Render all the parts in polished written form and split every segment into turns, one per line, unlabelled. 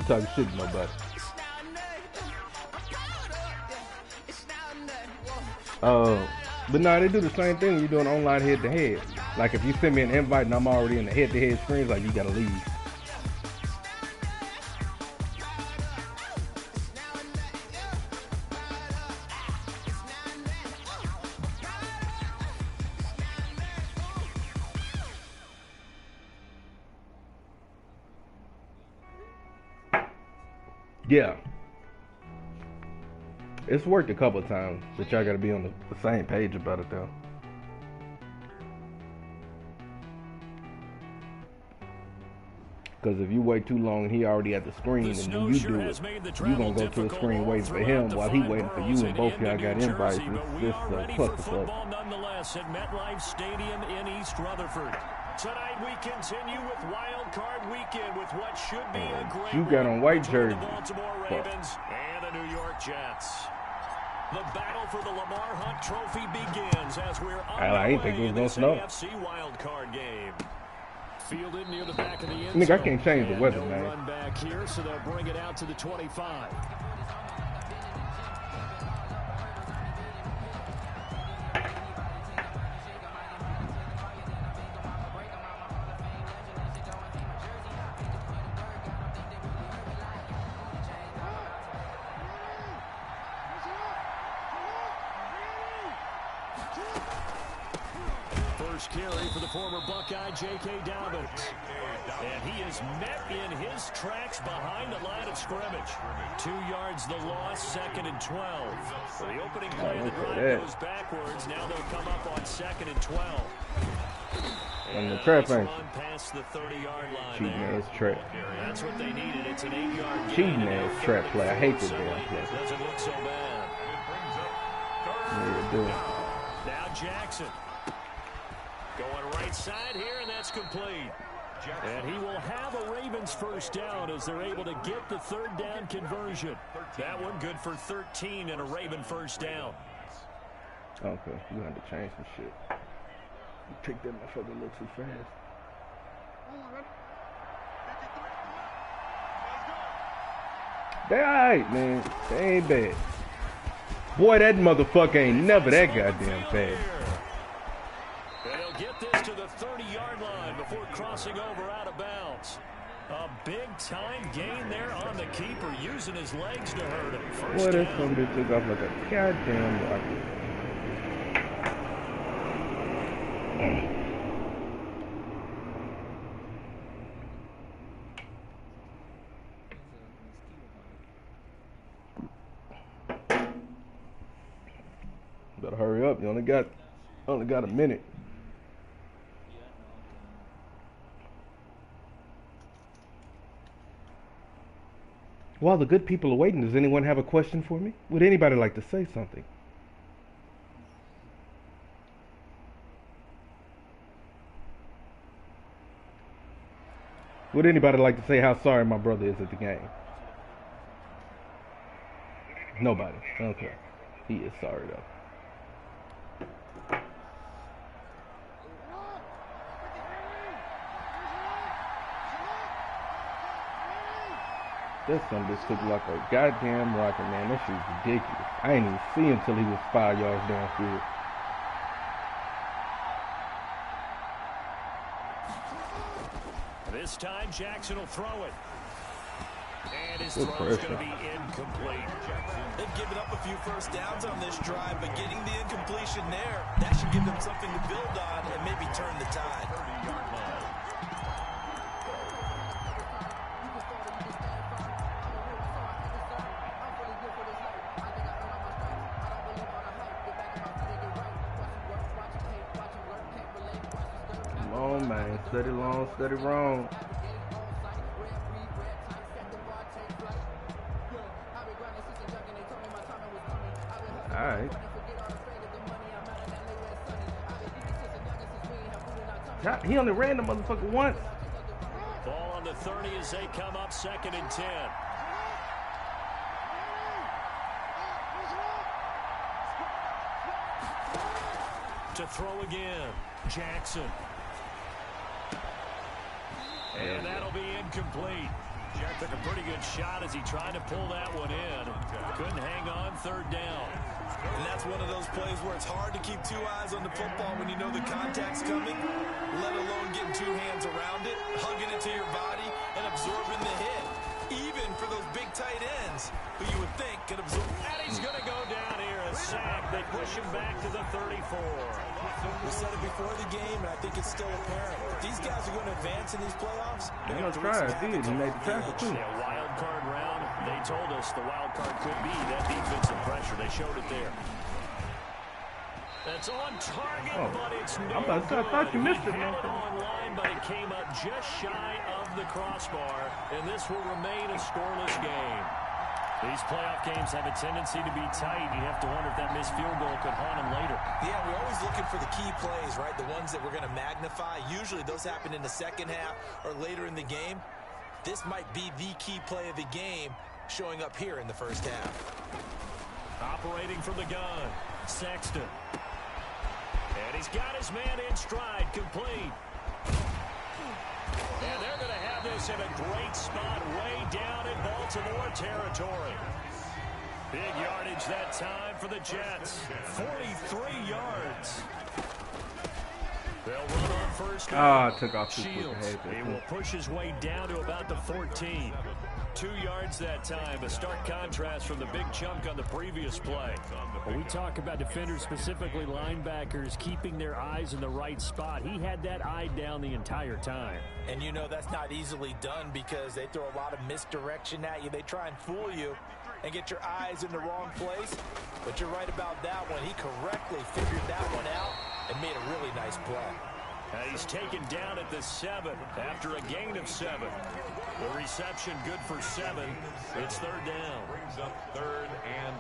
talking shit to nobody. But no, they do the same thing when you're doing online head-to-head. Like if you send me an invite and I'm already in the head-to-head screens, like you gotta leave. Yeah. It's worked a couple of times, but y'all gotta be on the same page about it though. Because if you wait too long and he already at the screen and then you do it, you gonna go to the screen waiting for him while he waiting for you, and both y'all got invites. It's clusterfuck.
Nonetheless, at MetLife Stadium in East Rutherford. Tonight we continue with Wild Card Weekend with what should be a great
you got on white jersey.
The Baltimore Ravens and the New York Jets. The battle for the Lamar Hunt Trophy begins as we're underway in this AFC Wild Card game. Fielded near the back of the end
zone. I can't change the weather, man.
Run back here, so they'll bring it out to the 25. First carry for the former Buckeye, J.K. Dobbins. And he is met in his tracks behind the line of scrimmage. 2 yards the loss, 2nd and 12. For the opening play, the drive goes backwards. Now they'll come up on 2nd and 12.
And the trap ain't
past the 30-yard line.
Cheating ass trap.
That's what they needed. It's an 8-yard
cheating ass trap play. I hate this damn play.
Doesn't look so bad.
Yeah, do it.
Now Jackson. Going right side here, and that's complete. And he will have a Ravens first down as they're able to get the 3rd down conversion. That one good for 13 and a Raven first down.
Okay, you had to change some shit. You picked that motherfucker a little too fast. They alright, man. They ain't bad. Boy, that motherfucker ain't never that goddamn fast.
And he'll get this to the 30-yard line before crossing over out of bounds. A big-time gain there on the keeper, using his legs to hurt him.
Boy, that's something that took off like a goddamn rocket. Better hurry up. You only got a minute. While the good people are waiting, does anyone have a question for me? Would anybody like to say something? Would anybody like to say how sorry my brother is at the game? Nobody. Okay. He is sorry, though. That son just took like a goddamn rocket, man. That shit's ridiculous. I ain't even see him until he was 5 yards downfield.
This time Jackson will throw it. And his throw is going to be incomplete.
They've given up a few first downs on this drive, but getting the incompletion there, that should give them something to build on and maybe turn the tide.
Come on, man. Steady long, steady wrong. Alright. He only ran the motherfucker once.
Ball on the 30 as they come up 2nd and 10. To throw again, Jackson. And that'll be incomplete. Took a pretty good shot as he tried to pull that one in. Couldn't hang on, third down.
And that's one of those plays where it's hard to keep two eyes on the football when you know the contact's coming, let alone getting two hands around it, hugging it to your body, and absorbing the hit. Even for those big tight ends who you would think could absorb.
And he's going to go down here, a sack. They push him back to the 34.
We said it before the game, and I think it's still apparent. If these guys are going to advance in these playoffs,
they're going to try it. He made the tackle, too.
Yeah, wild card round. They told us the wild card could be that defensive pressure. They showed it there. That's on target, but it's no good.
I thought you missed it,
He
man.
had it online, but it came up just shy of the crossbar, and this will remain a scoreless game. These playoff games have a tendency to be tight. You have to wonder if that missed field goal could haunt them later.
Yeah, we're always looking for the key plays, right? The ones that we're going to magnify. Usually those happen in the second half or later in the game. This might be the key play of the game showing up here in the first half.
Operating from the gun, Sexton. And he's got his man in stride, complete. And they're going to have this in a great spot way down in Baltimore territory. Big yardage that time for the Jets. 43 yards. They'll run on first down.
Took off too quick.
He will push his way down to about the 14. 2 yards that time. A stark contrast from the big chunk on the previous play.
When we talk about defenders, specifically linebackers, keeping their eyes in the right spot, he had that eye down the entire time.
And you know that's not easily done because they throw a lot of misdirection at you. They try and fool you and get your eyes in the wrong place. But you're right about that one. He correctly figured that one out and made a really nice play.
He's taken down at the 7 after a gain of 7. The reception good for 7. It's third down.
Brings up 3rd and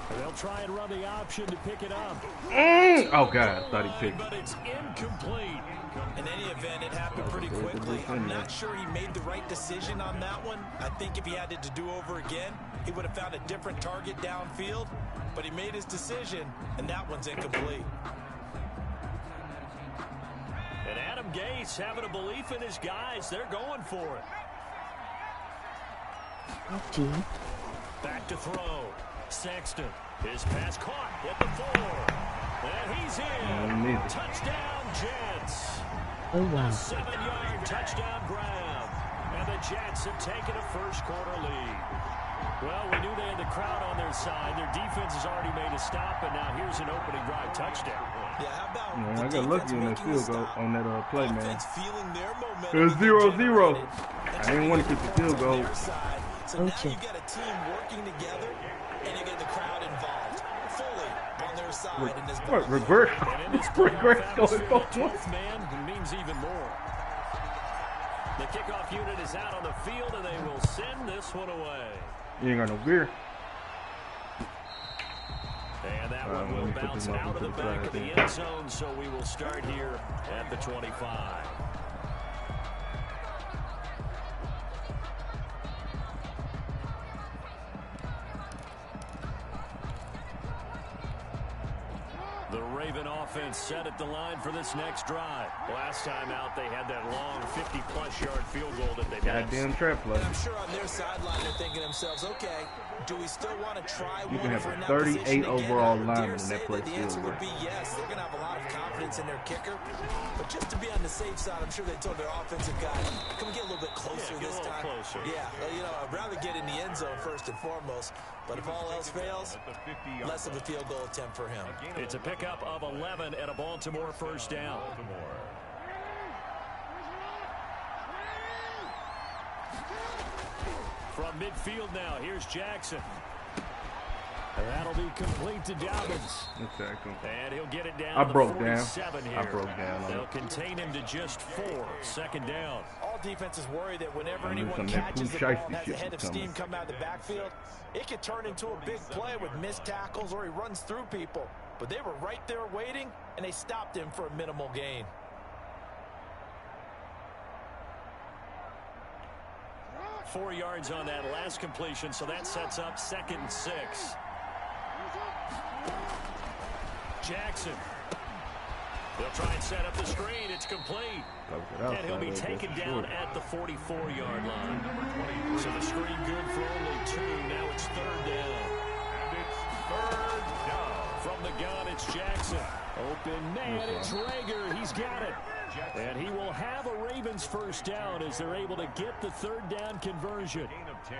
1.
They'll try and run the option to pick it up.
Oh, God, I thought he picked it.
But it's incomplete.
In any event, it happened pretty quickly. I'm not sure he made the right decision on that one. I think if he had it to do over again, he would have found a different target downfield. But he made his decision, and that one's incomplete.
And Adam Gase having a belief in his guys. They're going for it. Back to throw. Sexton. His pass caught at the 4. And he's in. Touchdown, Jets.
Oh, wow.
7-yard touchdown grab. And the Jets have taken a first-quarter lead. Well, we knew they had the crowd on their side. Their defense has already made a stop, and now here's an opening drive touchdown.
Yeah, how about
I got lucky on that field goal on that play, man.
Feeling their momentum.
It was 0-0. I didn't want to get the field goal.
So now you got a team working together, and you get the crowd involved fully on their side in this ball.
Reverse going both ways.
Man, it means even more. The kickoff unit is out on the field, and they will send this one away.
You ain't got no beer.
And that one will bounce out of the back of the end zone, so we will start here at the 25. The Raven offense set at the line for this next drive. Last time out, they had that long 50-plus yard field goal that they missed.
Goddamn trap play.
I'm sure on their sideline they're thinking to themselves, okay, do we still want to try
You
one
can have
for
a
in that
38 overall lineman in
say
that place
the answer
field,
would be yes. They're going to have a lot of confidence in their kicker. But just to be on the safe side, I'm sure they told their offensive guy, can we get a little bit closer this time?
Closer.
Yeah, well, you know, I'd rather get in the end zone first and foremost. But if all else fails, less of a field goal attempt for him.
It's a pickup of 11 and a Baltimore first down. From midfield now, here's Jackson.
And that'll be complete to Dobbins.
Exactly.
And he'll get it down
I
to
broke
47
down.
here.
I broke down.
They'll contain him to just 4. Second down.
All defenses worry that whenever
I knew
anyone
some of that
catches the
Pooh
ball
Shiesty
and has a
shit
head
was
of steam
coming.
come out of the backfield, it could turn into a big play with missed tackles or he runs through people. But they were right there waiting, and they stopped him for a minimal gain.
Four yards on that last completion, so that sets up 2nd and 6. Jackson. They'll try and set up the screen. It's complete. And he'll be taken down at the 44-yard line. So the screen good for only 2. Now it's 3rd down.
And it's 3rd down.
From the gun, it's Jackson. Open man, it's Rager. He's got it. And he will have a Ravens 1st down as they're able to get the 3rd down conversion.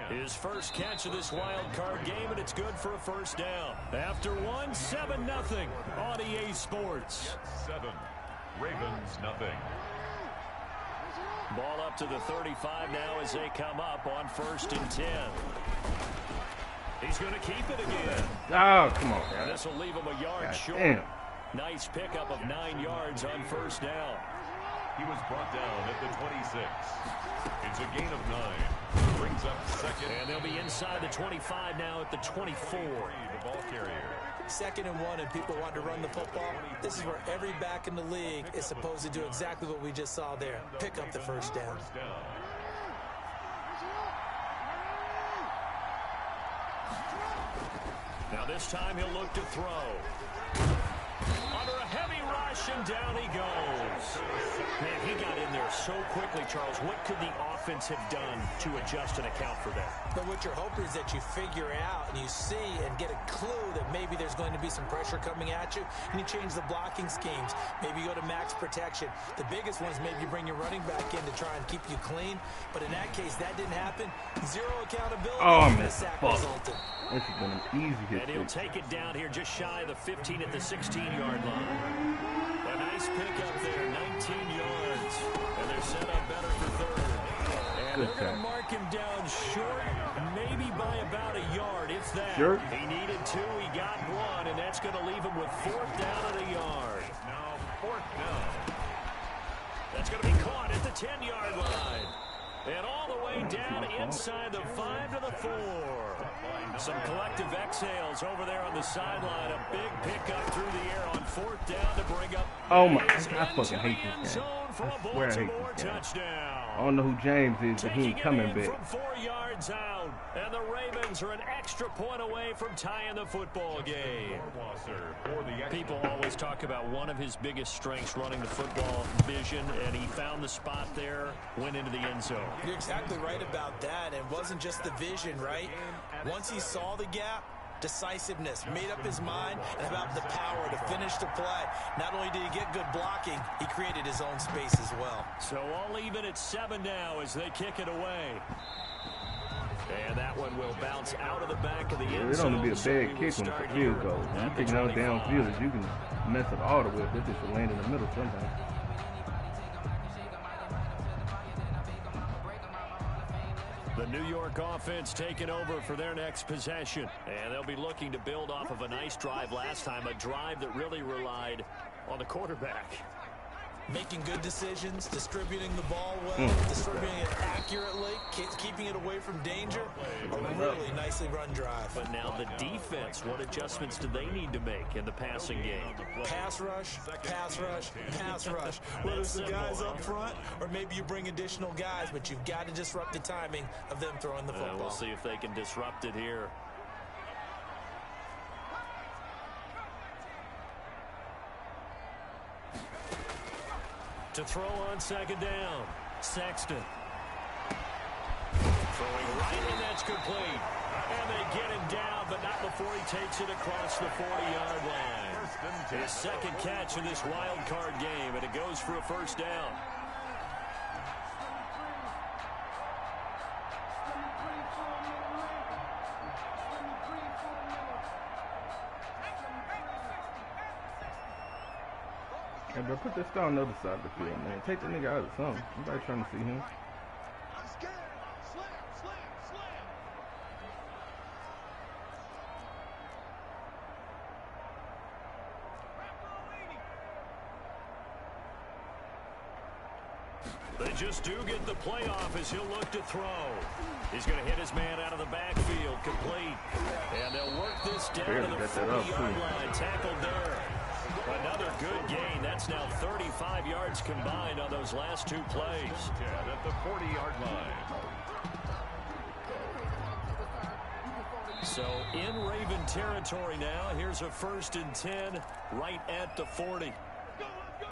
His first catch of this wild card game, and it's good for a 1st down. After 1, 7-0 on EA Sports.
7. Ravens nothing.
Ball up to the 35 now as they come up on 1st and 10. He's going to keep it again.
Oh, come on,
And this will leave him a yard short.
Damn.
Nice pickup of 9 yards on 1st down.
He was brought down at the 26. It's a gain of 9. Brings up 2nd.
And they'll be inside the 25 now at the 24.
The ball carrier.
2nd and 1, and people want to run the football. This is where every back in the league is supposed to do exactly what we just saw there. Pick up the 1st down.
Now this time he'll look to throw. Under a heavy rush, and down he goes. Man, he got in there so quickly, Charles. What could the offense have done to adjust and account for that?
But what you're hoping is that you figure out and you see and get a clue that maybe there's going to be some pressure coming at you, and you change the blocking schemes. Maybe you go to max protection. The biggest one is maybe you bring your running back in to try and keep you clean. But in that case, that didn't happen. 0 accountability.
Oh, man,
sack
fuck.
resulted.
This has been an easy hit.
And he'll take it down here just shy of the 15 at the 16-yard line. A nice pickup there, 19 yards. And they're set up better for 3rd. And they're going to mark him down short, maybe by about a yard, if that.
Sure.
He needed 2, he got 1, and that's going to leave him with 4th down at a yard.
Now 4th down.
That's going to be caught at the 10-yard line. And all the way down inside the 5 to the 4. Some collective exhales over there on the sideline. A big pickup through the air on 4th down to bring up.
Oh my! I fucking hate this game. I swear I hate this game.
Touchdown.
I don't know who James is, but he ain't coming back.
From 4 yards out, and the Ravens are an extra point away from tying the football game. People always talk about one of his biggest strengths, running the football, vision, and he found the spot there, went into the end zone.
You're exactly right about that. It wasn't just the vision, right? Once he saw the gap, decisiveness, made up his mind, and about the power to finish the play. Not only did he get good blocking, he created his own space as well.
So all even at 7 now as they kick it away. And that one will bounce out of the back of the end zone.
It don't be a bad kick when it's a field goal. When you kicking out downfield, you can mess it all the way. They just will land in the middle sometimes.
The New York offense taking over for their next possession. And they'll be looking to build off of a nice drive last time, a drive that really relied on the quarterback.
Making good decisions, distributing the ball well, distributing it accurately, keeping it away from danger. A really nicely run drive.
But now the defense, what adjustments do they need to make in the passing game?
Pass rush, pass rush, pass rush. Whether it's the guys up front or maybe you bring additional guys, but you've got to disrupt the timing of them throwing the football.
We'll see if they can disrupt it here. To throw on 2nd down, Sexton. Throwing right, and that's complete. And they get him down, but not before he takes it across the 40-yard line. His 2nd catch in this wild card game, and it goes for a 1st down.
Hey, bro, put this guy on the other side of the field, man. Take the nigga out of something. Everybody trying to see him.
They just do get the playoff as he'll look to throw. He's going to hit his man out of the backfield, complete. And they'll work this down to the 40-yard line. Tackled there. Another good gain. That's now 35 yards combined on those last 2 plays.
At the 40-yard line.
So in Raven territory now. Here's a 1st and 10 right at the 40.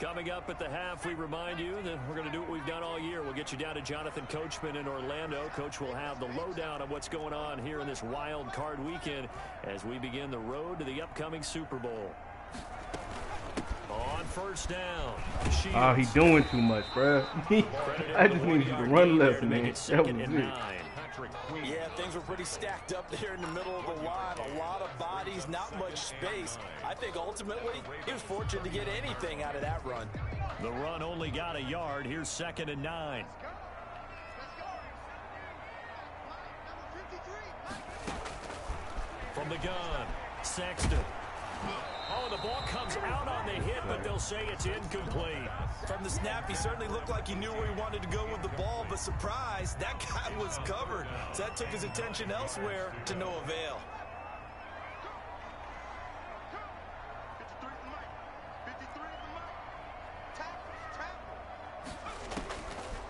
Coming up at the half, we remind you that we're going to do what we've done all year. We'll get you down to Jonathan Coachman in Orlando. Coach will have the lowdown of what's going on here in this wild card weekend as we begin the road to the upcoming Super Bowl. On first down. Shields.
Oh, he doing too much, bro. I just need you to run left, man. That was it.
Yeah, things were pretty stacked up there in the middle of the line. A lot of bodies, not much space. I think ultimately he was fortunate to get anything out of that run.
The run only got a yard. Here's 2nd and 9. From the gun, Sexton. Oh, the ball comes out on the hit, but they'll say it's incomplete.
From the snap, he certainly looked like he knew where he wanted to go with the ball, but surprise, that guy was covered. So that took his attention elsewhere to no avail.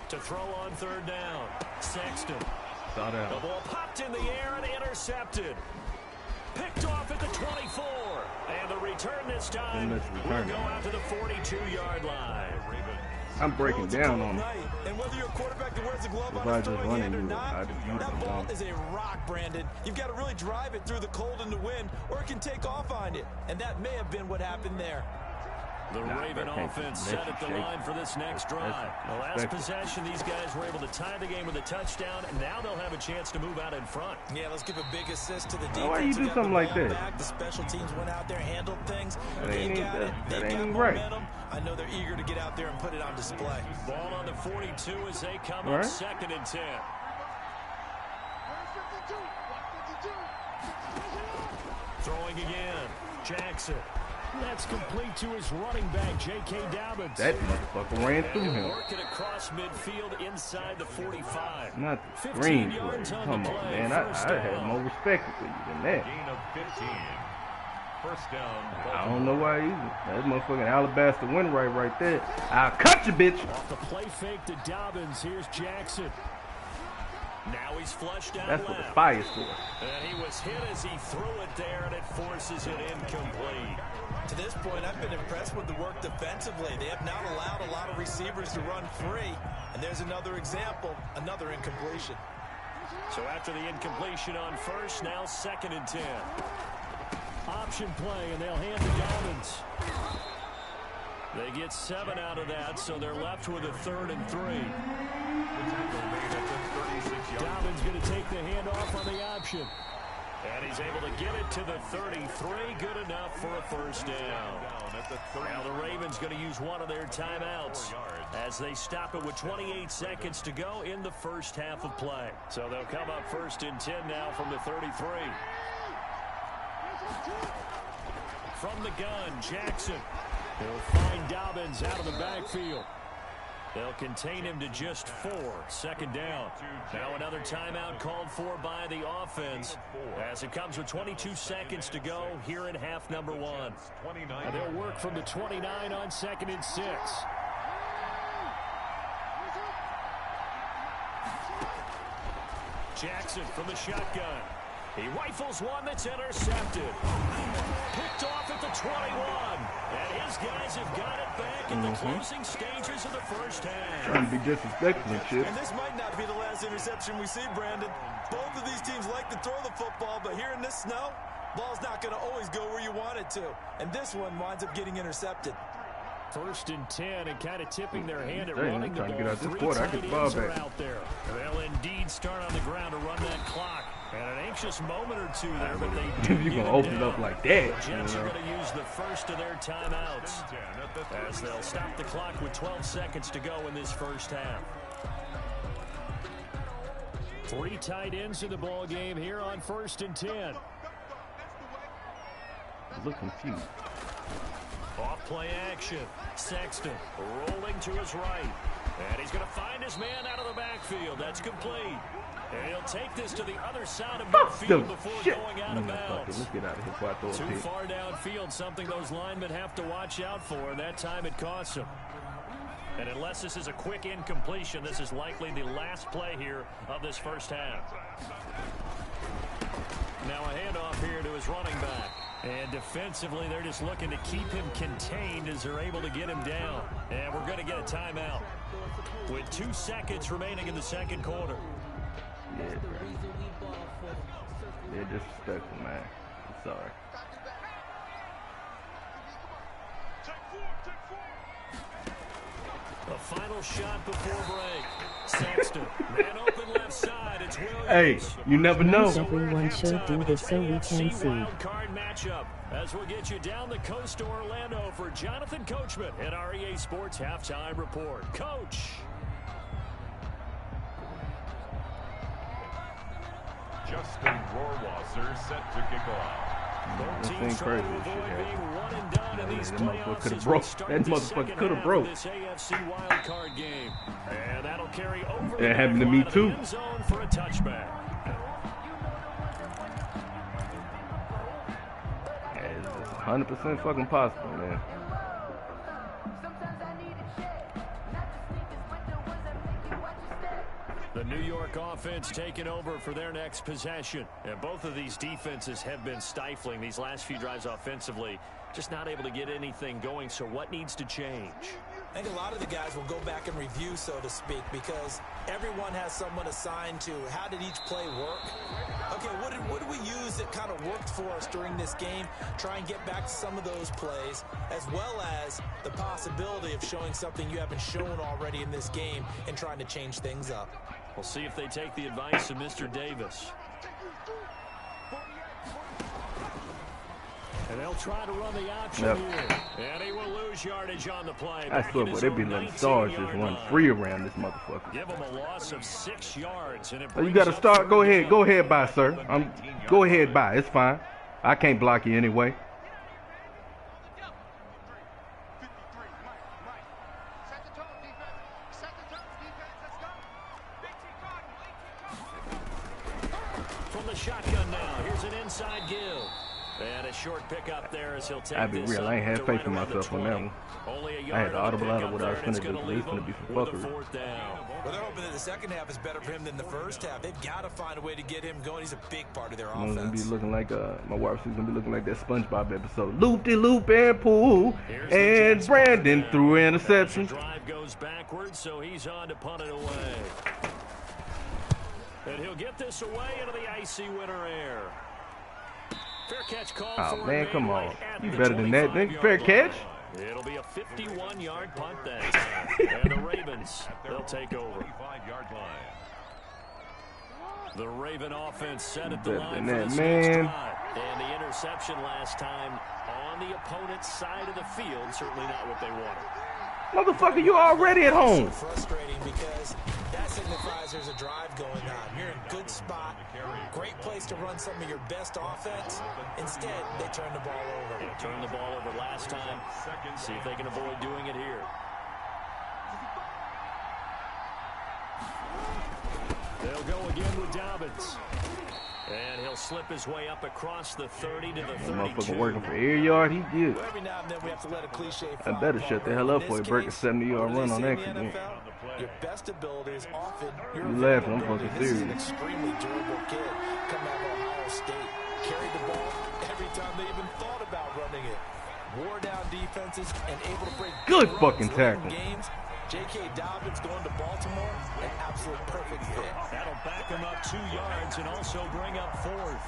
To throw on 3rd down, Sexton.
Saw that.
The ball popped in the air and intercepted. Picked off at the 24. And the return this time will go out to the 42-yard line.
I'm breaking down on him.
And whether you're a quarterback that wears a glove
If
on
I
his
just
throwing
run
hand or
you,
not, that ball
down.
is a rock, Brandon. You've got to really drive it through the cold and the wind, or it can take off on you. And that may have been what happened there.
The Raven offense set at the line for this next drive. The last possession, these guys were able to tie the game with a touchdown, and now they'll have a chance to move out in front.
Yeah, let's give a big assist to the defense.
Why you do something like that?
The special teams went out there, handled things.
That ain't even
right.
right.
I know they're eager to get out there and put it on display.
Ball on the 42 as they come
All
up
right.
2nd and 10. Throwing again, Jackson. That's complete to his running back, J.K. Dobbins.
That motherfucker ran through him.
Working across midfield inside the 45.
Not the
15
screen play.
yards on
Come
the
on,
play,
man.
first
I had
down.
more respect for you than that.
Gain of 15. First down.
I don't know why either. That motherfucking Alabaster win right there. I'll cut you, bitch.
Off the play fake to Dobbins. Here's Jackson. Now he's flushed out
That's what the
left.
fire's for.
And he was hit as he threw it there, and it forces it incomplete.
To this point, I've been impressed with the work defensively. They have not allowed a lot of receivers to run free. And there's another example, another incompletion.
So after the incompletion on first, now 2nd and 10. Option play, and they'll hand to Dobbins. They get 7 out of that, so they're left with a 3rd and 3. Dobbins going to take the handoff on the option. And he's able to get it to the 33. Good enough for a first down. Now the Ravens going to use one of their timeouts as they stop it with 28 seconds to go in the first half of play. So they'll come up 1st and 10 now from the 33. From the gun, Jackson. He'll find Dobbins out of the backfield. They'll contain him to just 4. 2nd down. Now another timeout called for by the offense as it comes with 22 seconds to go here in half number 1. And they'll work from the 29 on 2nd and 6. Jackson from the shotgun. He rifles one that's intercepted. Picked off at the 21. And his guys have got it back in the closing stages of the first half.
Trying to be disrespectful and shit.
And this might not be the last interception we see, Brandon. Both of these teams like to throw the football, but here in this snow, ball's not going to always go where you want it to. And this one winds up getting intercepted.
1st and 10, and kind of tipping their hand at
Dang,
running the
trying to
ball.
get out this
3
quarter. I
tight
get the ball
ends are
back.
out there. They'll indeed start on the ground to run that clock. And an anxious moment or two there, but they do
You're
get
going to
it
open it
down.
up like that.
The Jets are going to use the first of their timeouts as they'll stop the clock with 12 seconds to go in this first half. 3 tight ends in the ball game here on 1st and 10.
Look confused.
Off play action. Sexton rolling to his right. And he's going to find his man out of the backfield. That's complete. And he'll take this to the other side of midfield before going out of bounds.
Let's get out of here before I throw
Too
it.
far downfield, something those linemen have to watch out for. That time it costs them. And unless this is a quick incompletion, this is likely the last play here of this first half. Now a handoff here to his running back. And defensively, they're just looking to keep him contained as they're able to get him down. And we're going to get a timeout with 2 seconds remaining in the second quarter.
Yeah, bro. They're disrespectful, man. I'm sorry.
The final shot before break. Sexton, man open left side. It's Williams.
Hey, you never know.
Everyone should do this so we can see.
Wild card matchup as we'll get you down the coast to Orlando for Jonathan Coachman at our EA Sports Halftime Report. Coach.
Justin Rohrwasser set to kick off.
This ain't crazy. That motherfucker could have broke. That motherfucker could have broke. It happened to me too. It's 100% fucking possible, man.
The New York offense taking over for their next possession. And both of these defenses have been stifling these last few drives offensively. Just not able to get anything going. So what needs to change?
I think a lot of the guys will go back and review, so to speak, because everyone has someone assigned to how did each play work. Okay, what did we use that kind of worked for us during this game? Try and get back to some of those plays, as well as the possibility of showing something you haven't shown already in this game and trying to change things up.
We'll see if they take the advice of Mr. Davis. And they'll try to run the option here. And he will lose yardage on the play.
I swear, boy, they be letting stars just run free around this motherfucker.
Give him a loss of 6 yards. And
so you got to start. Go ahead, bye, sir. Go ahead, bye. It's fine. I can't block you anyway.
From the shotgun now, here's an inside give. And a short pickup there as he'll take
I'll be real. I ain't had faith in myself on that one. I had to audible out of what I was going to do. It's going to be some fuckery.
Well, they're hoping that the second half is better for him than the first half. They've got to find a way to get him going. He's a big part of their offense.
Going to be looking like my wife. She's going to be looking like that SpongeBob episode. Loop-de-loop and pool. And Brandon threw an interception.
The drive goes backwards, so he's on to punt it away. And he'll get this away into the icy winter air. Fair catch call
oh, man, come on. You better than that, nigga. Fair catch?
It'll be a 51-yard punt that time. And the Ravens, they'll take over. The Raven offense set at the line for this next drive. And the interception last time on the opponent's side of the field, certainly not what they wanted.
Motherfucker, you already at home.
So frustrating because that signifies there's a drive going on. You're in a good spot. Great place to run some of your best offense. Instead, they turn the ball over.
They turned the ball over last time. See if they can avoid doing it here. They'll go again with Dobbins. And he'll slip his way up across the 30 to the 32.
Motherfucker working for air yard, he good.
Every now and then we have to let a cliche
I better shut the hell up for he break a 70-yard run on accident.
Your best ability is often your
you laughing, I'm fucking
This is
serious.
an extremely durable kid coming out of Ohio State. Carried the ball every time they even thought about running it. Wore down defenses and able to break
good fucking tackle.
Games. J.K. Dobbins going to Baltimore, an absolute perfect fit.
That'll back him up 2 yards and also bring up 4th.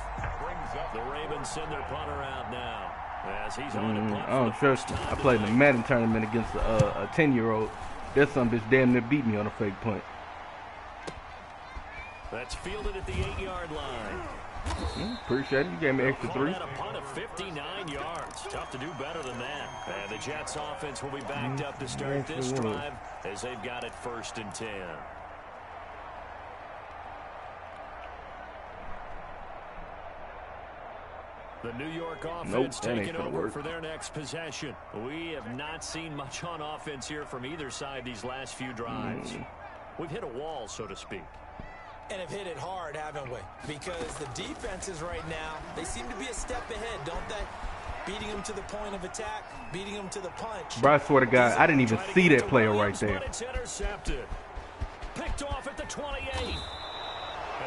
The Ravens send their punter out now. As he's on the punt
I don't trust him. I played in a Madden tournament against a 10-year-old. That son bitch damn near beat me on a fake punt.
That's fielded at the 8-yard line.
Appreciate it. You gave me extra 3.
A punt of 59 yards. Tough to do better than that. And the Jets offense will be backed up to start this drive as they've got it 1st and 10. The New York offense taking over for their next possession. We have not seen much on offense here from either side these last few drives. We've hit a wall, so to speak.
And have hit it hard, haven't we? Because the defenses right now, they seem to be a step ahead, don't they? Beating them to the point of attack, beating them to the punch.
Bro, I swear to God, I didn't even see that player right there.
It's intercepted. Picked off at the 28. And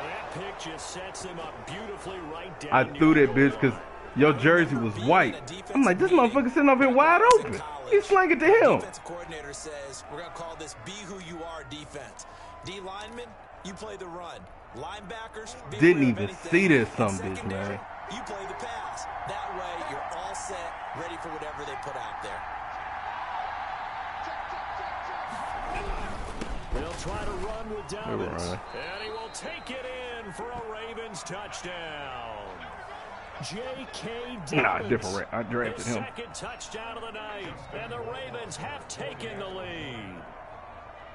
that pick just sets him up beautifully right down.
I threw that bitch because Your jersey was white. I'm like, this motherfucker sitting up here wide open. He's slinging to him.
Defensive coordinator says we're gonna call this "Be Who You Are" defense. D linemen, you play the run. Linebackers,
didn't even see this some bitch, man.
You play the pass. That way, you're all set, ready for whatever they put out there.
They'll try to run with Dobbins, and he will take it in for a Ravens touchdown. J.K. Dobbins.
Nah, different. I drafted him.
Second touchdown of the night, and the Ravens have taken the lead.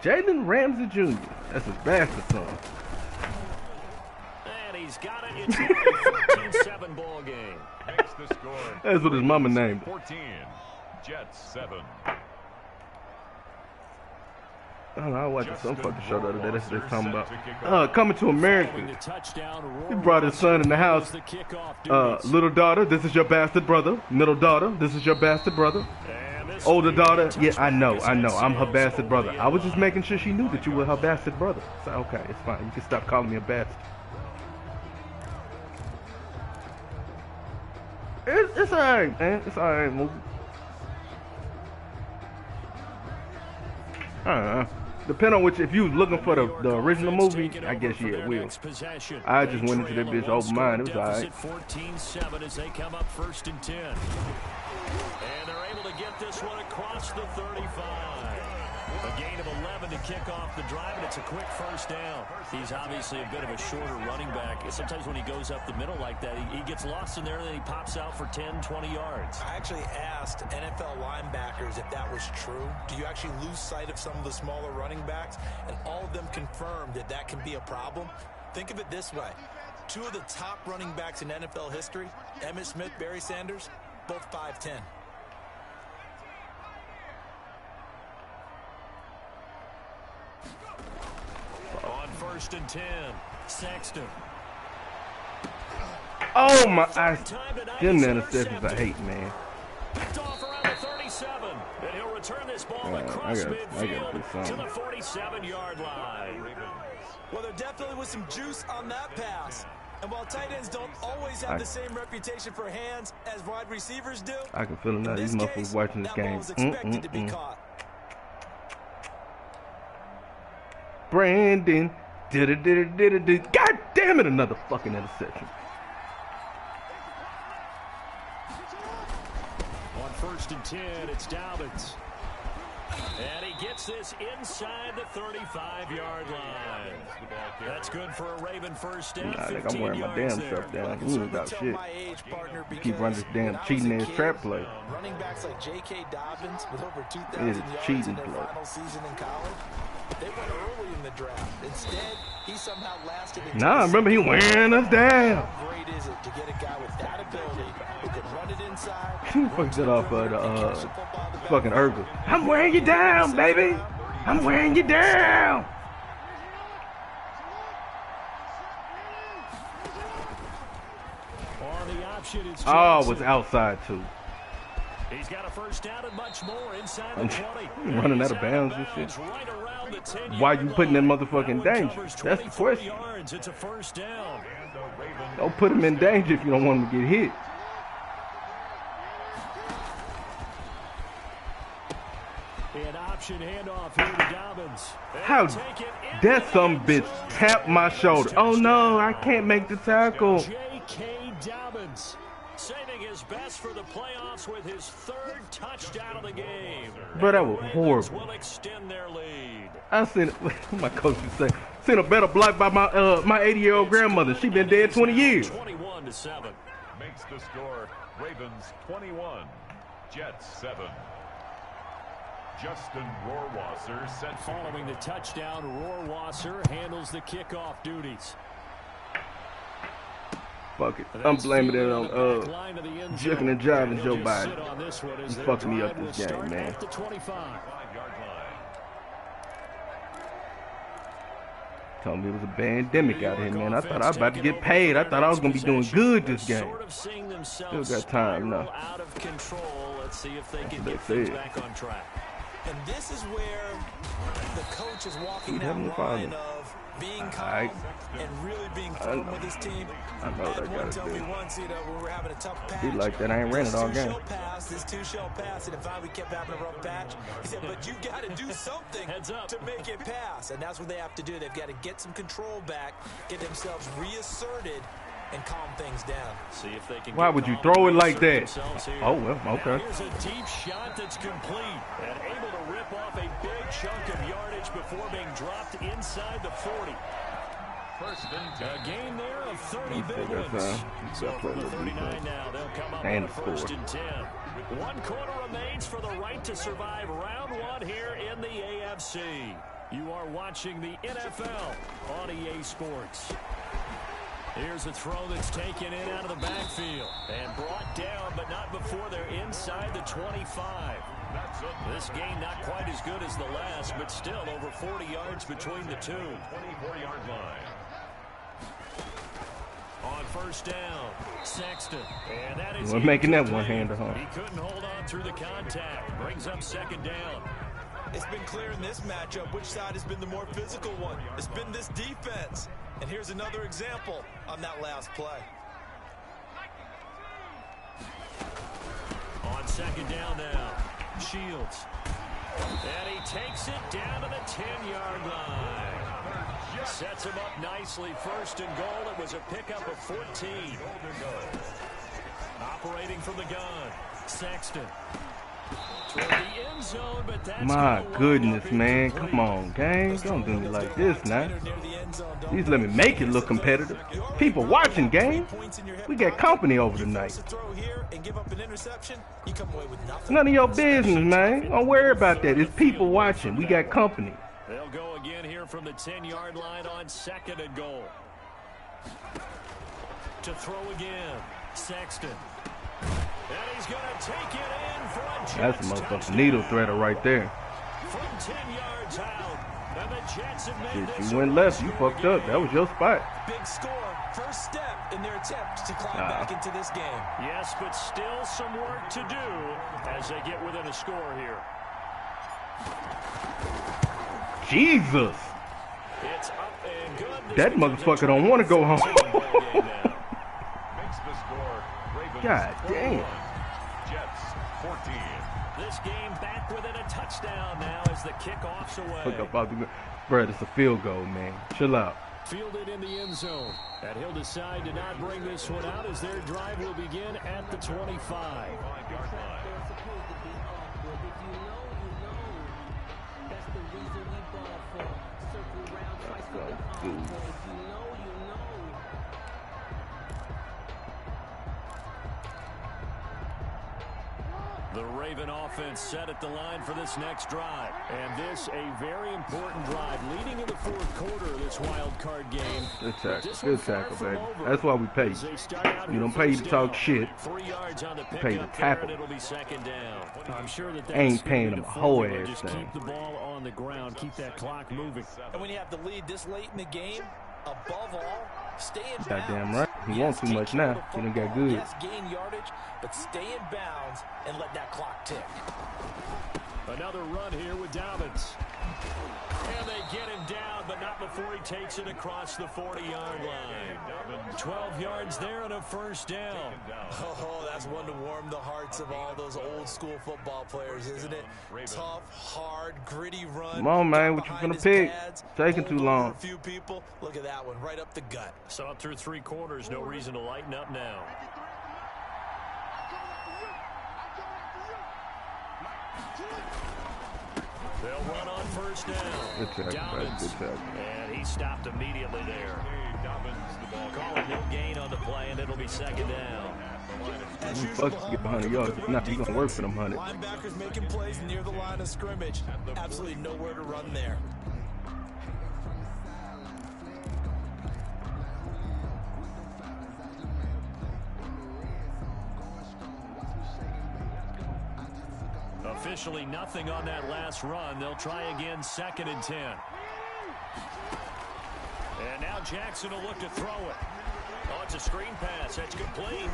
Jalen Ramsey Jr. That's his bastard son.
And he's got it. It's a 14-7 ball game.
Makes the score.
That's what his mama named it.
14. Jets 7.
I don't know, I watched some fucking show the other day. That's what they're talking about. Coming to America. He brought his son in the house. Little daughter, this is your bastard brother. Middle daughter, this is your bastard brother. Older daughter, yeah, I know. I'm her bastard brother. I was just making sure she knew that you were her bastard brother. So, okay, it's fine. You can stop calling me a bastard. It's alright, man. It's alright, movie. I don't know. Depending on which, if you was looking for the original movie, I guess yeah, it will. I just went into that bitch open mind. It was alright.
14-7 as they come up 1st and 10. And they're able to get this one across the 35. A gain of 11 to kick off the drive, and it's a quick first down. He's obviously a bit of a shorter running back. Sometimes when he goes up the middle like that, he gets lost in there, and then he pops out for 10, 20 yards.
I actually asked NFL linebackers if that was true. Do you actually lose sight of some of the smaller running backs? And all of them confirmed that that can be a problem. Think of it this way. 2 of the top running backs in NFL history, Emmitt Smith, Barry Sanders, both 5'10".
On 1st and 10, Sexton.
Oh my! Them interceptions I hate, man.
Picked off around the 37, and he'll return this ball across midfield to the 47-yard line.
Well, there definitely was some juice on that pass. And while tight ends don't always have the same reputation for hands as wide receivers do,
I can feel it now. These motherfuckers watching this game.
Expected to be caught.
Brandon, God damn it! Another fucking interception.
On 1st and 10, it's Dobbins. And he gets this inside the 35-yard line. That's good for a Raven first down.
I think I'm wearing my damn stuff down. You ain't got shit. Keep running this damn cheating ass trap play.
Running backs like J.K. Dobbins with over 2,000
It is
yards
cheating
in their
play.
final season in college. They went early in the draft. Instead, he somehow lasted.
Nah, I remember he wearing us down.
How great is it to get a guy with that ability who can run it inside?
He fucked it off of the fucking Urkel. I'm wearing you down, baby. I'm wearing you down.
On the option, it's
Oh, it was outside too.
He's got a first down and much more inside the 20.
Running out of bounds and shit.
Right around the 10-yard
Why you putting that
line.
motherfucker in danger? That's the question.
Yards. It's a first down.
Don't put him in danger if you don't want him to get hit.
An option handoff here to Dobbins.
How that some bitch tapped my shoulder. Oh no, I can't make the tackle.
J.K. Dobbins saving his best for the playoffs with his 3rd touchdown of the game.
Bro, that was horrible.
Will extend their lead.
I seen my coach would say, seen a better block by my 80-year-old grandmother. She been dead 20 years.
21-7.
Makes the score Ravens 21, Jets 7. Justin Rohrwasser sent
Following the touchdown, Rohrwasser handles the kickoff duties.
Fuck it. I'm blaming it on juking and jiving Joe Biden. He's fucking me up this game, man. Told me it was a pandemic out here, man. I thought I was about to get paid. I thought I was going to be doing good this game. Still got time now.
Let's see if they can
That's
get things back on track.
And this is where the coach is walking that line of being calm, and really being firm with his team.
I know that
one
gotta
told me
do.
once, when we were having a tough patch.
He like that. I ain't ran it all game.
This two shall pass, and if we kept having a rough patch, he said, but you got to do something to make it pass, and that's what they have to do. They've got to get some control back, get themselves reasserted, and calm things down.
See if they can.
Why would you throw it like that? Oh, well, okay.
Now here's a deep shot that's complete and able to rip off a big chunk of yardage before being dropped inside the 40. A game there of 30 big ones. So from the 39 now, they'll come up on first and 10. 1 quarter remains for the right to survive round 1 here in the AFC. You are watching the NFL on EA Sports. Here's a throw that's taken in out of the backfield and brought down, but not before they're inside the 25. This game not quite as good as the last, but still over 40 yards between the two.
24-yard line.
On first down, Sexton. And that is
We're making that one-hander, huh?
He couldn't hold on through the contact. Brings up second down.
It's been clear in this matchup which side has been the more physical one. It's been this defense. And here's another example on that last play.
On second down now, Shields. And he takes it down to the 10-yard line. Sets him up nicely. First and goal. It was a pickup of 14. Operating from the gun, Sexton. Toward the end zone, but that's
My goodness, man. Come on, gang. Don't do me like this now. Please let me make it look competitive. People watching, gang. We got company over tonight. None of your business, man. Don't worry about that. It's people watching. We got company.
They'll go again here from the 10-yard line on second and goal. To throw again, Sexton. And he's going to take it in for a Jets
That's a motherfucking needle threader right there.
From 10 yards out, and the Jets have made
If you went left, you fucked up. That was your spot.
Big score. First step in their attempt to climb back into this game.
Yes, but still some work to do as they get within a score here.
Jesus.
It's up and good.
That motherfucker don't want to go home.
Makes the score. Ravens
God damn.
1, Jets 14.
This game back within a touchdown now as the kickoff's away.
Look up out the Brad, it's a field goal, man. Chill out.
Fielded in the end zone. And he'll decide to not bring this one out as their drive will begin at the 25.
5-yard line.
The Raven offense set at the line for this next drive.
And this a very important drive leading in the fourth quarter of this wild card game.
Good tackle. Good tackle, baby. That's why we pay you. You don't pay you to talk shit.
3 yards on the
You pay you to tackle.
it'll be second down.
I'm sure that
Ain't paying them a whole ass
just
thing.
keep the ball on the ground, keep that clock moving.
And when you have the lead this late in the game, above all, stay in bounds.
Goddamn right. He wants too much now. He done got good.
Yes, gain yardage, but stay in bounds and let that clock tick.
Another run here with Dobbins. And they get him down, but not before he takes it across the 40-yard line. 12 yards there and a first down.
Oh, that's one to warm the hearts of all those old school football players, isn't it? Tough, hard, gritty run.
Come on, man. What you
Behind
finna
his
pick?
pads,
Taking too
pulled
long.
over a few people. Look at that one, right up the gut.
So up through 3 quarters, no reason to lighten up now. They'll run on first down.
Good tackle,
Dobbins.
good tackle.
And he stopped immediately there. Calling no gain on the play, and it'll be second down.
As
You
usual,
fuck to get 100 yards. If not, you gonna work for them 100.
linebackers making plays near the line of scrimmage. Absolutely nowhere to run there.
Officially nothing on that last run. They'll try again, second and 10. And now Jackson will look to throw it. Oh, it's a screen pass. That's complete.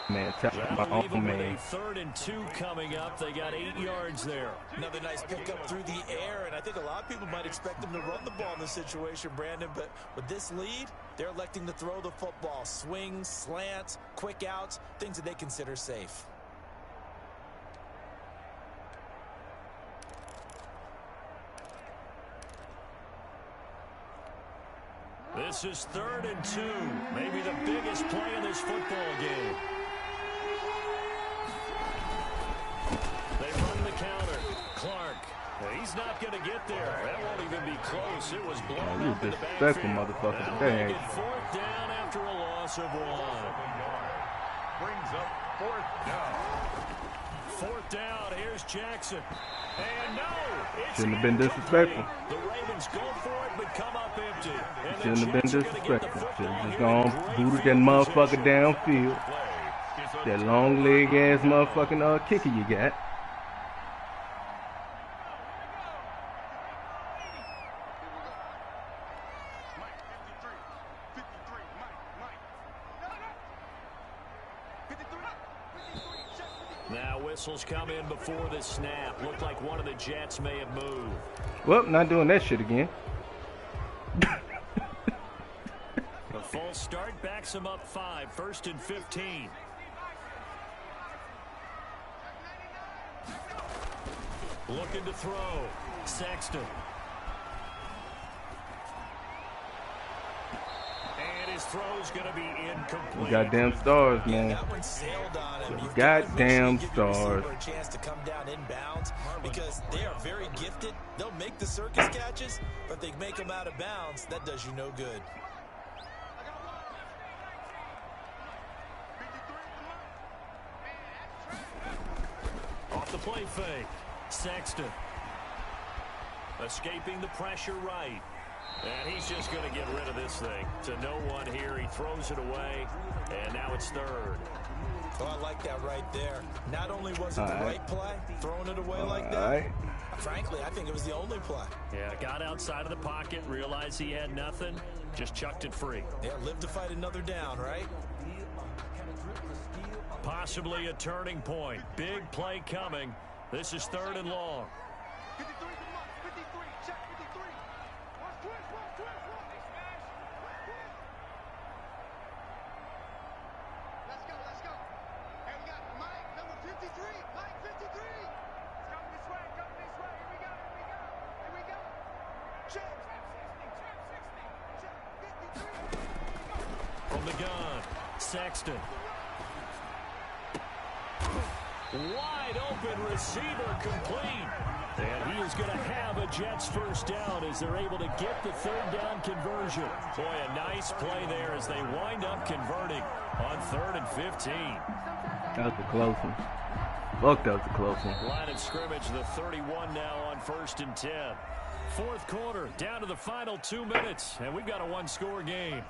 Man, tap my
That'll leave
own
them with
man.
a 3rd and 2 coming up. They got 8 yards there.
Another nice pickup through the air, and I think a lot of people might expect them to run the ball in this situation, Brandon, but with this lead, they're electing to throw the football. Swings, slants, quick outs, things that they consider safe.
This is 3rd and 2, maybe the biggest play in this football game. They run the counter. Clark. He's not going to get there. That won't even be close. It was blown
You
up in the
disrespectful
backfield.
motherfucker.
That'll
Dang.
make it 4th down after a loss of 1.
Brings up 4th down.
4th down. Here's Jackson. And no, it's
Shouldn't have been
incomplete.
disrespectful.
The Ravens go for it, but come up empty. And the
Shouldn't have been
Jets are gonna get the
disrespectful.
football
Should have just
here
gone
in great
booted that
field
motherfucker
position.
downfield. That long leg ass motherfucking kicker you got.
Now whistles come in before the snap. Looked like one of the Jets may have moved.
Well, not doing that shit again.
The false start backs him up 5. 1st and 15. Looking to throw. Sexton. And his throw's going to be incomplete.
Goddamn stars,
Yeah,
man.
that one sailed on him. You've
Goddamn
got to make sure you give your
stars.
receiver a chance to come down inbounds because they are very gifted. They'll make the circus catches, but if they make them out of bounds, that does you no good.
Off the play fake. Sexton. Escaping the pressure right. And he's just going to get rid of this thing. To no one here. He throws it away. And now it's 3rd.
Oh, I like that right there. Not only was it the right play, throwing it away like that,
Alright.
frankly, I think it was the only play.
Yeah, got outside of the pocket, realized he had nothing, just chucked it free.
Yeah, live to fight another down, right?
Possibly a turning point. Big play coming. This is 3rd and long. From the gun, Sexton. Wide open receiver complete. And he is going to have a Jets 1st down as they're able to get the 3rd down conversion. Boy, a nice play there as they wind up converting on 3rd and 15.
That was a close one. Fuck, that was a close one.
Line of scrimmage, the 31 now on 1st and 10. 4th quarter, down to the final 2 minutes, and we've got a 1-score game.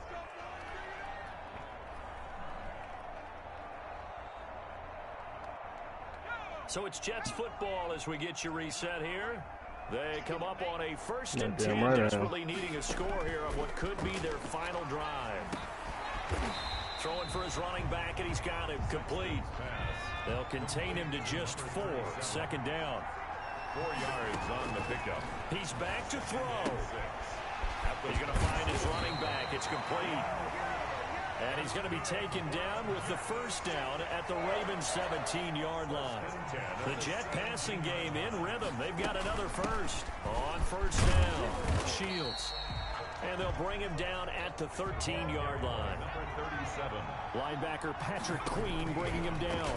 So it's Jets football as we get you reset here. They come up on a 1st and 10,
right
desperately needing a score here on what could be their final drive. Throwing for his running back, and he's got him complete. They'll contain him to just 4. 2nd down.
4 yards on the pickup.
He's back to throw. He's going to find his running back. It's complete. And he's going to be taken down with the 1st down at the Ravens 17-yard line. The Jet passing game in rhythm. They've got another 1st on 1st down. Shields. And they'll bring him down at the 13-yard line.
Number 37.
Linebacker Patrick Queen bringing him down.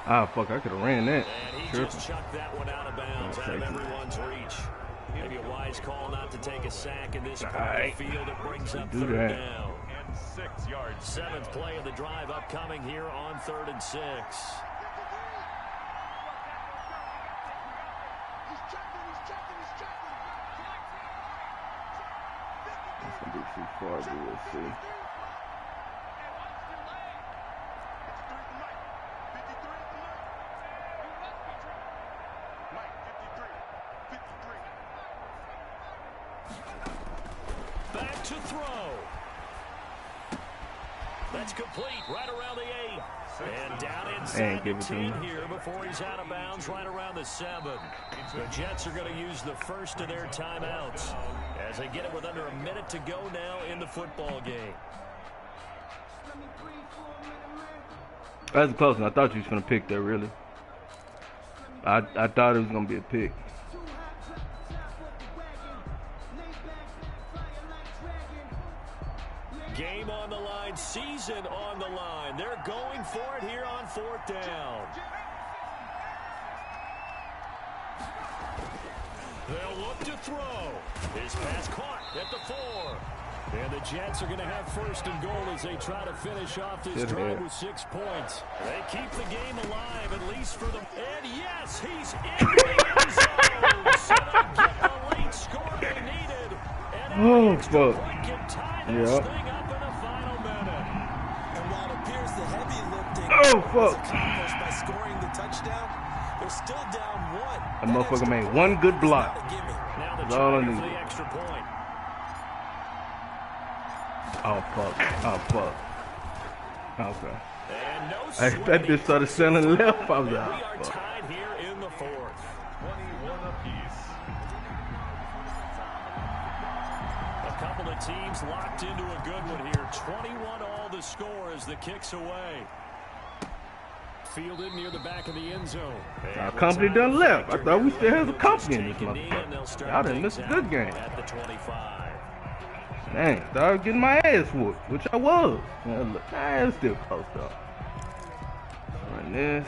Ah, fuck, I could have ran that.
And he
Sure.
just chucked that one out of bounds, out of everyone's reach. Maybe a wise call not to take a sack in this part of the field. It brings up
Do
3rd
that.
down.
And 6 yards.
7th play of the drive upcoming here on 3rd and 6.
That's gonna be too far, but we'll see.
Back to throw. That's complete right around the 8. And down inside the 10 here before he's out of bounds right around the 7. The Jets are going to use the first of their timeouts as they get it with under a minute to go now in the football game.
That's close, and I thought you was going to pick that, really. I thought it was going to be a pick.
Game on the line, season on the line. They're going for it here on 4th down. They'll look to throw. His pass caught at the 4. And the Jets are going to have 1st and goal as they try to finish off this drive with 6 points. They keep the game alive, at least for them. And yes, he's in the end zone. So they get the late score they needed. And an extra point can tie this thing up in the final minute.
And while it appears the heavy lifting was accomplished by scoring the touchdown, they're still down 1.
That motherfucker made one good block.
Now the try for the extra point.
Oh, fuck. Oh, fuck. Okay.
And no
that bitch started selling left. I was
we
like,
are tied here in the 4th.
21 apiece.
A couple of teams locked into a good one here. 21 all the score as the kick's away. Fielded near the back of the end zone.
our company done left. I thought we still had a company in this motherfucker. Y'all done missed a good game.
At the 25.
Dang, started getting my ass whooped, which I was. It was still close though. Run this.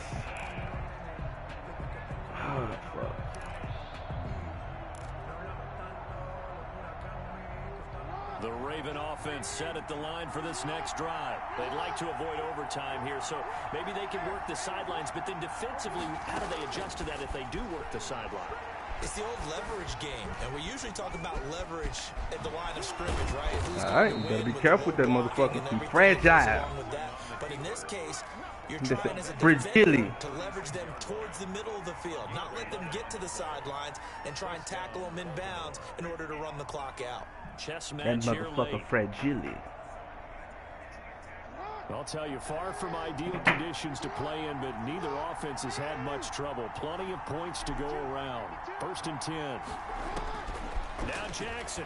Oh, fuck.
The Raven offense set at the line for this next drive. They'd like to avoid overtime here, so maybe they can work the sidelines, but then defensively, how do they adjust to that if they do work the sideline?
It's the old leverage game, and we usually talk about leverage at the line of scrimmage, right?
All right, you gotta be careful with that motherfucker. He's fragile.
But in this case, you're
This
trying as a
fragile.
defender to leverage them towards the middle of the field, not let them get to the sidelines and try and tackle them inbounds in order to run the clock out.
Chess
That
match here
motherfucker
late.
fragile.
I'll tell you, far from ideal conditions to play in, but neither offense has had much trouble. Plenty of points to go around. 1st and 10.
Now Jackson.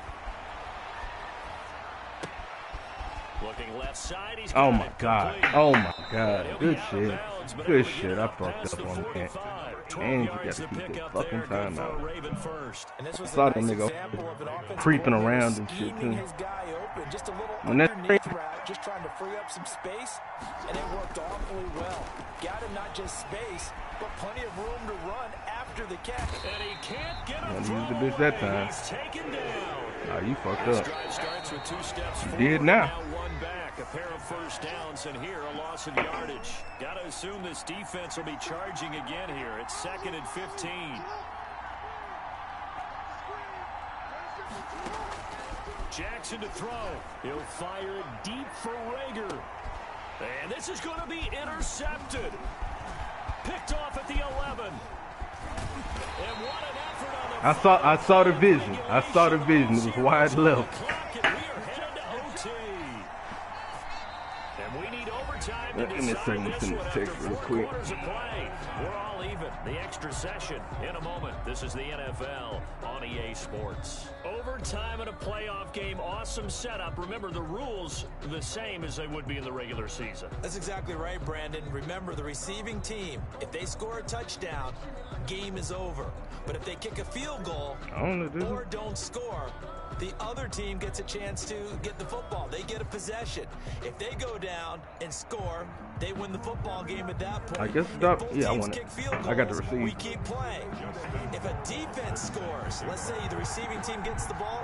Looking left side. He's
Oh
got
my
it
god.
complete.
Oh my god.
He'll
Good
be out of
shit.
bounds, but
Good
able to
shit.
get
I
up
fucked
past
up
the
on that.
45. 12
And you
yards
gotta
to
keep
pick
that
up
fucking
there. Good
time
for
out.
a Raven first.
And this was
Saw
a
that
nice
nigga
example of an offensive
creeping
coordinator
around and shit,
scheming
too.
his guy open, just a little
When that
underneath route, just trying to free up some space, and it worked awfully well. Got him not just space, but plenty of room to run after the catch.
And he can't get a
Use
throw
the bitch that
away.
time.
He's taken down.
Oh, you fucked
This
up.
drive starts with 2 steps forward.
Did now.
One back. A pair of first downs, and here a loss of yardage. Got to assume this defense will be charging again here. It's 2nd and 15. Jackson to throw. He'll fire it deep for Rager. And this is going to be intercepted. Picked off at the 11. And what an effort on the
I saw the vision. I saw the vision. It was wide left.
clock, and we are headed to OT. And we need overtime to
Give me a
decide
second to
this
send
one
this
after
text real
4
quick.
quarters of play. We're all even. The extra session in a moment. This is the NFL on EA Sports. Overtime in a playoff game. Awesome setup. Remember, the rules the same as they would be in the regular season.
That's exactly right, Brandon. Remember, the receiving team, if they score a touchdown, game is over. But if they kick a field goal
I don't know, dude.
or don't score, the other team gets a chance to get the football. They get a possession. If they go down and score, they win the football game at that point.
I guess
If
that,
both
yeah, I
teams
won it.
kick field
I got the
goals, we
receipt.
keep playing. If a defense scores, let's say the receiving team gets the ball,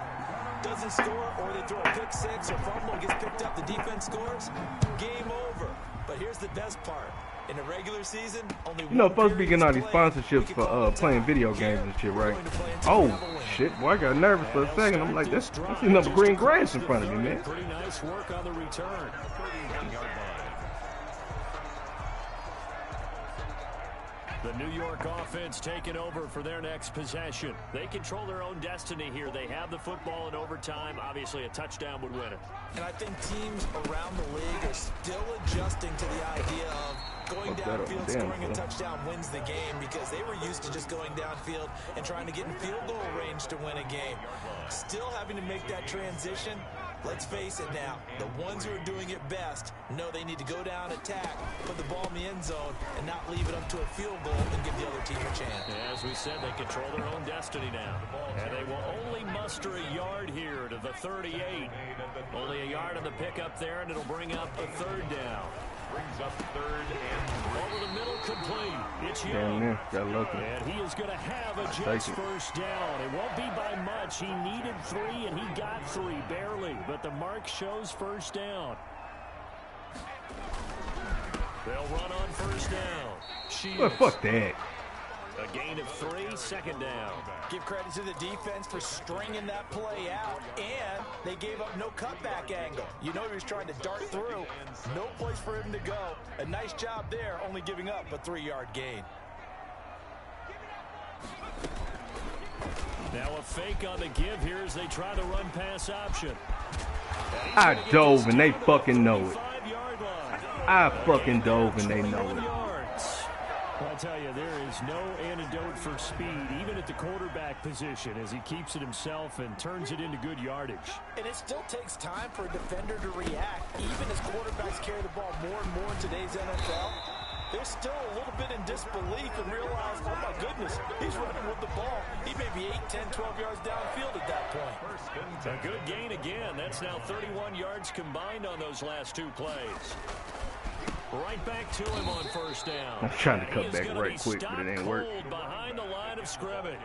doesn't score, or they throw a pick six or fumble gets picked up, the defense scores, game over. But here's the best part. In a regular season, only
You know,
one
supposed to be getting all these
period is
sponsorships
played.
for playing video games and shit, right? Oh shit, boy, I got nervous for a second. I'm like, that's nothing green grass in front of me, man.
Pretty nice work on the return.
31-yard line.
The New York offense taking over for their next possession. They control their own destiny here. They have the football in overtime. Obviously, a touchdown would win it.
And I think teams around the league are still adjusting to the idea of going downfield, scoring a touchdown wins the game, because they were used to just going downfield and trying to get in field goal range to win a game. Still having to make that transition. Let's face it now, the ones who are doing it best know they need to go down, attack, put the ball in the end zone, and not leave it up to a field goal and give the other team a chance.
As we said, they control their own destiny now. And they will only muster a yard here to the 38. Only a yard on the pickup there, and it'll bring up a third down.
Brings up third and
over the middle, complete. It's
Young.
And he is going to have a Jets first down. It won't be by much. He needed 3, and he got 3, barely. But the mark shows first down. They'll run on first down.
Well, fuck that.
A gain of 3, second down.
Give credit to the defense for stringing that play out, and they gave up no cutback angle. You know he was trying to dart through. No place for him to go. A nice job there, only giving up a 3-yard gain.
Now a fake on the give here as they try the run pass option.
I dove and they fucking know it. I fucking dove and they know it.
I'll tell you, there is no antidote for speed, even at the quarterback position, as he keeps it himself and turns it into good yardage.
And it still takes time for a defender to react, even as quarterbacks carry the ball more and more in today's NFL. They're still a little bit in disbelief and realize, oh my goodness, he's running with the ball. He may be 8, 10, 12 yards downfield at that point.
A good gain again. That's now 31 yards combined on those last 2 plays. Right back to him on first down.
I'm trying to cut back right quick, but it ain't work.
Behind the line of scrimmage.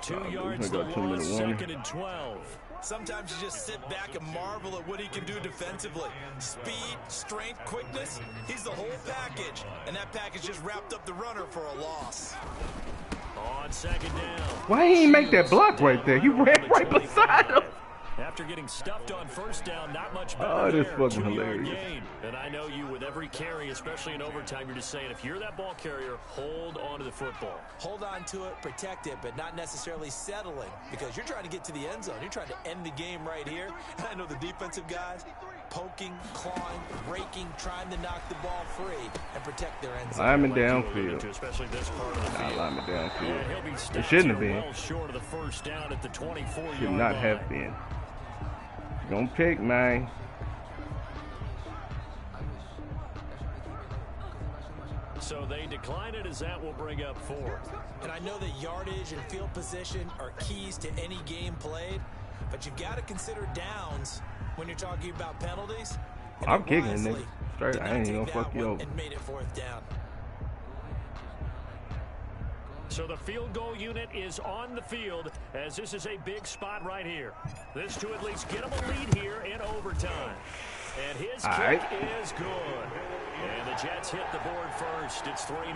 2 yards the loss, second and 12.
Sometimes you just sit back and marvel at what he can do defensively. Speed, strength, quickness, he's the whole package. And that package just wrapped up the runner for a loss.
On second down.
Why he ain't make that block right there? He ran right beside him.
After getting stuffed on first down, not much better.
Oh, this
there.
fucking
2-yard
hilarious.
gain. And I know you, with every carry, especially in overtime, you're just saying, if you're that ball carrier, hold on to the football.
Hold on to it, protect it, but not necessarily settling, because you're trying to get to the end zone. You're trying to end the game right here. And I know the defensive guys poking, clawing, raking, trying to knock the ball free and protect their end zone.
Lineman downfield.
Especially this part of the field.
Lineman downfield.
Yeah, he'll be
It shouldn't have been.
well short of the first down at the 24-yard
Should not
line.
have been. Don't pick, man.
So they decline it, as that will bring up 4.
And I know that yardage and field position are keys to any game played, but you've got to consider downs when you're talking about penalties.
I'm kicking, nigga. Straight. I ain't even gonna fuck you over.
And made it 4th down.
So the field goal unit is on the field, as this is a big spot right here. This to at least get them a lead here in overtime. And his kick is good. And the Jets hit the board first. It's 3-0.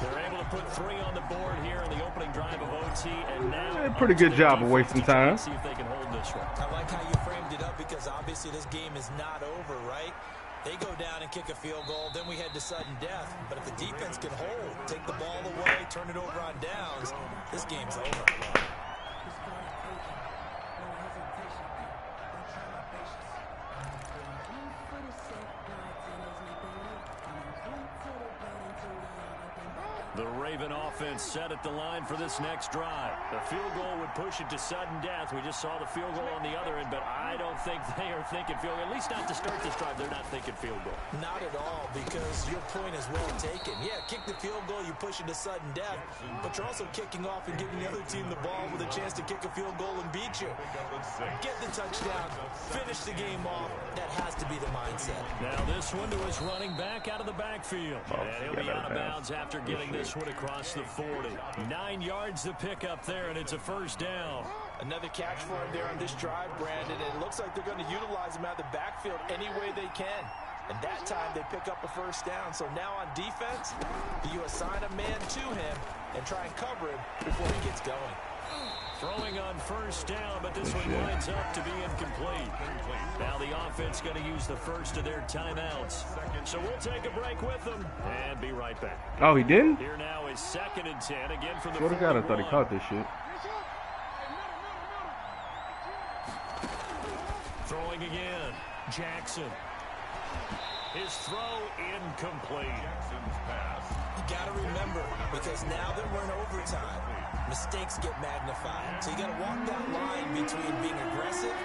They're able to put 3 on the board here in the opening drive of OT. And now
pretty good job of wasting time.
See if they can hold this one.
I like how you framed it up, because obviously this game is not over, right? They go down and kick a field goal, then we head to sudden death. But if the defense can hold, take the ball away, turn it over on downs, this game's over.
The Raven offense set at the line for this next drive. The field goal would push it to sudden death. We just saw the field goal on the other end, but I don't think they are thinking field goal. At least not to start this drive. They're not thinking field goal.
Not at all, because your point is well taken. Yeah, kick the field goal, you push it to sudden death, but you're also kicking off and giving the other team the ball with a chance to kick a field goal and beat you. Get the touchdown, finish the game off. That has to be the mindset.
Now this one to his running back out of the backfield. And he'll be out of bounds after getting this one across the 40. 9 yards to pick up there, and it's a first down.
Another catch for him there on this drive, Brandon, and it looks like they're going to utilize him out of the backfield any way they can. And that time they pick up a first down. So now on defense, you assign a man to him and try and cover him before he gets going.
Throwing on first down, but this one lines up to be incomplete. Now the offense going to use the first of their timeouts. So we'll take a break with them and be right back.
Oh, he didn't?
Here now is 2nd and 10 again from the
Swear to God, I thought he caught this shit.
Throwing again, Jackson. His throw incomplete.
Jackson's pass. You got to remember, because now that we're in overtime, mistakes get magnified. So you got to walk that line between being aggressive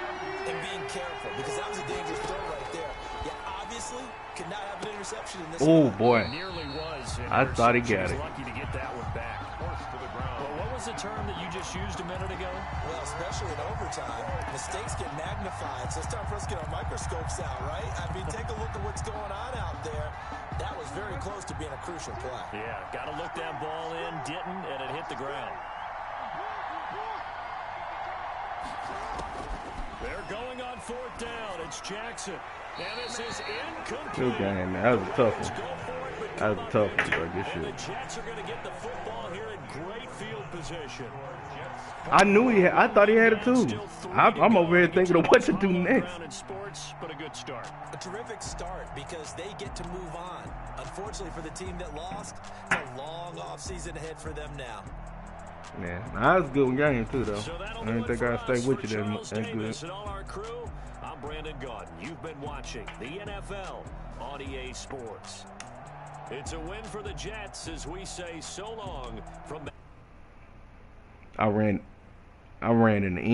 and being careful, because that was a dangerous throw right there. You obviously could not have an interception in this.
Oh boy,
nearly was.
I thought he got it.
Lucky to get that one back. Well, what was the term that you just used a minute ago?
Well, especially in overtime, mistakes get magnified. So it's time for us to get our microscopes out, right? I mean, take a look at what's going on out there. That was very close to being a crucial play.
Yeah, got to look that ball in, didn't, and it hit the ground. They're going on 4th down. It's Jackson. And this is incomplete.
good game, man. That was a tough one. That was a tough one, bro. Good shit.
The Jets are going to get the football here in great field position.
I knew he had. I thought he had it too. I'm over here thinking of what to do next.
But a good start.
A terrific start because they get to move on. Unfortunately for the team that lost, it's a long offseason ahead for them now.
Yeah, that was a good game too, though. I didn't think I'd stay with you that good.
And all our crew, I'm Brandon Gaudin. You've been watching the NFL on EA Sports. It's a win for the Jets as we say so long from.
I ran in the end.